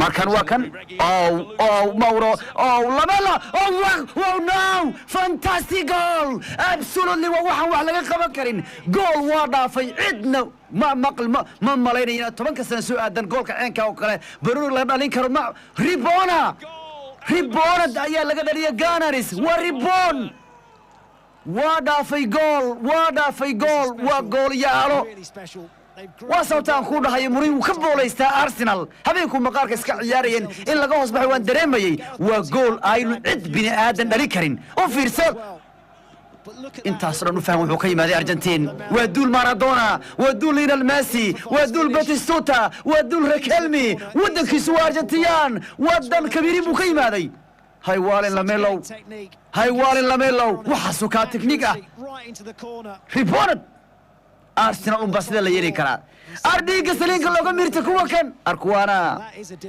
markan waa kan Mauro Lamela oh no fantastic goal absolutely waxaan wax laga qaban karin goal waa dhaafay cidna ma malaynayna 10 sano soo aadan goolka ceenka oo kale Bruno la dhalin karo Ribona ayaa laga dhaliyay Gunners waa Ribon waa dhaafay goal waa gool yaalo وصوتان كودا هاي مريم وكبولة يستا أرسنال هبينكم مقارك إسكع عيارين إن لقوه صباح وان دريمي وجول أيلو عد بني آدم لريكرين وفيرسال انت أصلا نفهم وحكيم هذه أرجنتين ودول مارادونا ودول ليونيل ميسي ودول باتيستوتا ودول ريكيلمي ودن كيسوا أرجنتيان ودن كبيرين وحكيم هذه هاي والين لاميلو وحسوكا تكنيكا ريبورت أرسنال بسيطة ليري كرا أرديك سلينك لوكا ميرتكوا كان أركوانا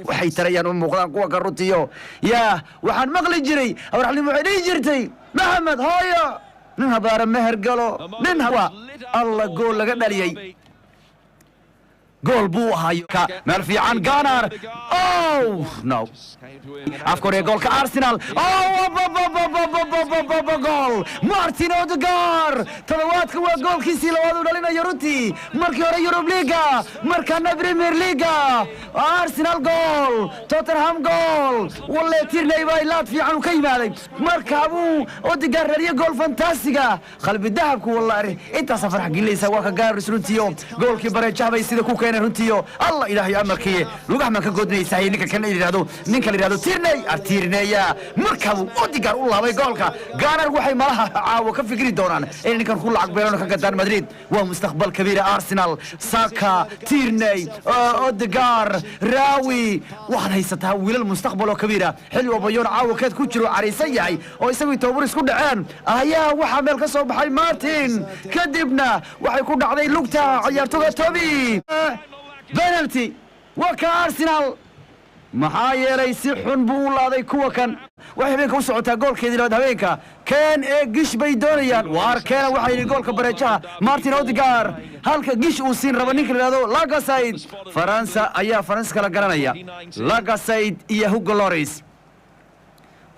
وحي تريان ومقلان قوة كروتيو يا وحن مغلي جري أو رح لي معيني جرتي محمد هايا ننها بارا مهر قالوا ننها الله قول لك داليي جول بو هاي مرفي عن غانر نو افكار جول كارسنال جول مارتين اوديغار تلوات كوا جول كيسي لوادو دالينا يوروتي مركي هورا يوروب ليغا مركانا بريمير ليغا ارسنال جول توتنهام جول والله تيرني باي لاتفي عنو كيمادي مركابو اوديغار ريا جول فانتاستيكا قلبي دهبك والله انت سفر حق ليسا واكا غارس رونتيو جول كي بريجا باي سيدا كوكا runtiyo Allah ilaahay amarkiye lugaha ma ka godnaysaa ninka kan yiraahdo tiirneeya markaa Odegaard u laabay goolka Gunner waxay malaha caawo ka fikri doonaan in ninkan ku lacag beelano ka gadaan Madrid waa mustaqbal kabiir Arsenal Saka Tierney Odegaard Rawi waxay haysataa wiilal mustaqbal oo kabiir xilli wabayoon caawo keed ku jiro cariisan yahay oo isagu tababar isku dhaceen ayaa waxa meel ka soo baxay Martin kadibna waxay ku dhacday lugta ciyaartoyga Toby بنالتي وكا أرسنال محايري سحن بولادي كوا كان waxay been ku socotaa goolkeedii labaad habeenka kan gish bay doonayaan waar kan waxay goolka bareejaha Martin Odegaard halka gish uu siin rabo ninka yiraahdo Lacazette Faransa ayaa Faransa kala garanaya Lacazette iyo Hugo Lloris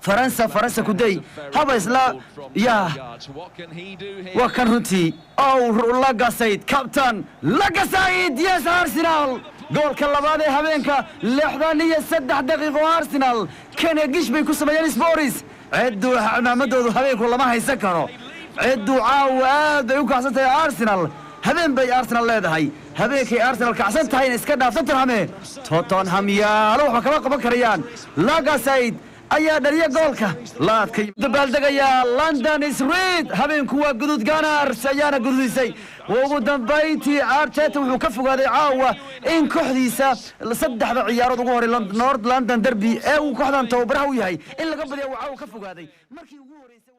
فرنسا كودي هذا إسلا يا وكان هنتي لاغاسايد كابتن لاغاسايد يس أرسنال جول كلا بعد هبينكا لحظانية 3 دقيقة أرسنال كان يجيش بيكوس مجال سبوريس عدوا عمامدو هبينك والله ما هيسكروا عدوا عواد يوكاسات أرسنال هبين بي أرسنال لهاي هبينكي أرسنال كعسنت هاي اسكدا توتنهام توتنهام يا روح كما بكريان لاغاسايد ayaa dhaliya goolka laadka dabaaldegaya London is red habeenku waa gudud Gunners ayaana gududisay ugu dambeyntii Arteta wuxuu ka fogaaday caawa in kooxdiisa saddexda ciyaarood ugu horay North London derby ee uu kooxdan tababaraha u yahay in laga badiyo caawa ka fogaaday markii ugu horeysay